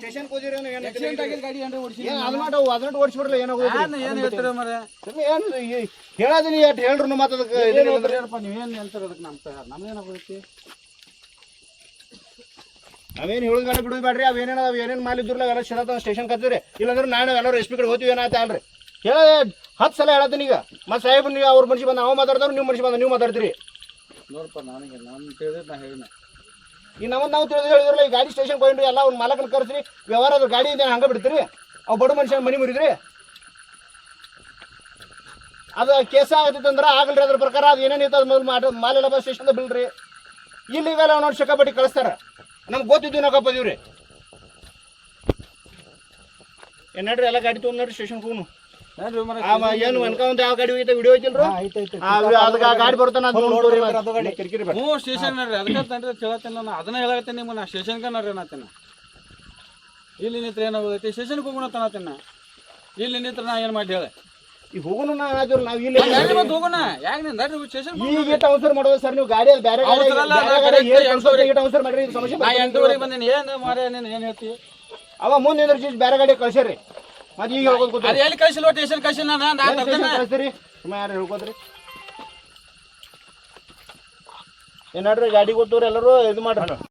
station ಹೋದಿರಿ accident ಆಗಿದ್ ಗಾಡಿ ಏನ್ರ ಓಡಿಸಿ ಅದನ್ನ ಓಡಿಸ್ಬಿಡ್ಲಿ ಏನಾಗೋದು ಏನ್ ಹೇಳ್ತೀರ ಮರೆ ಏನ್ ಹೇಳದಿನಿ ಅಟ್ ಹೇಳ್ರು ಮತ್ತೆ ಅದಕ್ಕೆ ನೀವೇನ್ ಹೇಳ್ತಾರ ಅದಕ್ಕೆ ನಮ್ಗೇನಾಗೋಯ್ತಿ ಅವೇನು ಹೇಳುದು ಬೇಡ ಬಿಡುದು ಬೇಡ್ರಿ ಅವೇನೇನ ಏನೇನು ಮಾಲಿದ್ರಲ್ಲ ಎಲ್ಲ ಶರತ್ತ ಸ್ಟೇಷನ್ ಕತ್ತೀರಿ ಇಲ್ಲಾಂದ್ರೆ ನಾನು ಎಲ್ಲರೂ ಎಸ್ ಪಿ ಕಡೆ ಹೋಗ್ತೀವಿ ಏನಾಯ್ತು ಅಲ್ರಿ ಹೇಳ 10 ಸಲ ಹೇಳತ್ತೀನಿ ಈಗ ಮತ್ತೆ ಸಾಹೇಬ್ ನೀವು ಅವ್ರ ಮನುಷ್ಯ ಬಂದು ನಾವು ಮಾತಾಡ್ತಾರೆ ನೀವು ಮನುಷ್ಯ ಬಂದ ನೀವು ಮಾತಾಡ್ತೀರಿ ನೋಡಪ್ಪ ನನಗೆ ನಾನು ತಿಳಿದ್ ನಾ ಹೇಳಿನ ಈಗ ನಾವು ತಿಳಿದು ಹೇಳಿದ್ರಲ್ಲ ಈ ಗಾಡಿ ಸ್ಟೇಷನ್ ಹೋಗ್ರಿ ಎಲ್ಲ ಅವ್ನ ಮಾಲಕನ ಕರ್ಸ್ರಿ ವ್ಯವಹಾರ ಅದ್ರ ಗಾಡಿ ಇದೆ ಹಂಗೆ ಬಿಡ್ತೀರಿ ಅವ್ ಬಡ ಮನುಷ್ಯ ಮನಿ ಮುರಿದ್ರಿ ಅದು ಕೇಸ ಆಗತ್ತಂದ್ರೆ ಆಗಲ್ರಿ ಅದ್ರ ಪ್ರಕಾರ ಅದು ಏನೇನಿತ್ತು ಅದು ಮೊದಲು ಮಾಲೆಲ್ಲ ಬಸ್ ಸ್ಟೇಷನ್ ಬಿಲ್ರಿ ಇಲ್ಲಿ ಇವೆಲ್ಲ ನೋಡಿ ಶಕಾಪಟ್ಟಿ ಕಳಿಸ್ತಾರ ನಮ್ಗೆ ಗೊತ್ತಿದ್ದು ನಾವು ಕಪ್ಪದೀವ್ರಿ ಏನ್ ನೋಡ್ರಿ ಎಲ್ಲ ಗಾಡಿ ತೊಗೊಂಡ್ ನೋಡ್ರಿ ಸ್ಟೇಷನ್ ಹೋಗುನು ಏನು ಅನ್ಕ ಒಂದು ಯಾವ ಗಾಡಿ ಹೋಗಿದ್ದ ವಿಡಿಯೋ ಐತಿಲ್ರಿ ಅದಕ್ಕೆ ಗಾಡಿ ಬರ್ತಾನ ಕಿರಿಕಿರಿ ಹ್ಞೂ ಸ್ಟೇಷನ್ ನೋಡ್ರಿ ಅದಕ್ಕೆ ಹೇಳ್ತೇನೆ ನಾನು ಅದನ್ನ ಹೇಳತ್ತೇನೆ ನಿಮ್ಮನ್ನ ಸ್ಟೇಷನ್ಗೆ ನೋಡ್ರಿ ಅನ್ನತ್ತೇನೆ ಇಲ್ಲಿ ನಿಂತ್ರ ಏನಾಗೋದೈತಿ ಸ್ಟೇಷನ್ಗೆ ಹೋಗೋಣ ತನತೇನ ಇಲ್ಲಿ ನಿಂತ್ರ ನಾ ಏನು ಮಾಡಿ ಹೇಳಿ ಈಗ ಹೋಗೋಣ ನಾವು ಇಲ್ಲಿ ಹೋಗೋಣ ಯಾಕೆ ನೀನು ನಡ್ರಿ ಸ್ಟೇಷನ್ ಈಗ ಅವಸರ ಮಾಡೋದು ಸರ್ ನೀವು ಗಾಡಿ ಬೇರೆ ಅವಸರ ಮಾಡ್ರಿ ಸಮಸ್ಯೆ 8:30 ಬಂದೇನಿ ಏನು ಮಾರೇ ನೀನು ಏನು ಹೇಳ್ತೀವಿ ಅವ ಮುಂದೆ ಬೇರೆ ಗಾಡಿ ಕಳ್ಸ್ಯಾರಿ ಮತ್ತೆ ಈಗ ಹೇಳ್ಕೊತ ಅದು ಎಲ್ಲಿ ಕಳಿಸಿಲ್ವ ಸ್ಟೇಷನ್ ಕಳಿಸಿಲ್ಲ ನಾನು ಕಳಿಸ್ತೀರಿ ಸುಮ್ಮನೆ ಯಾರು ಹೇಳ್ಕೋದ್ರಿ ಏನಾಡ್ರಿ ಗಾಡಿ ಗೊತ್ತವ್ರಿ ಎಲ್ಲರೂ ಇದು ಮಾಡ್ರಿ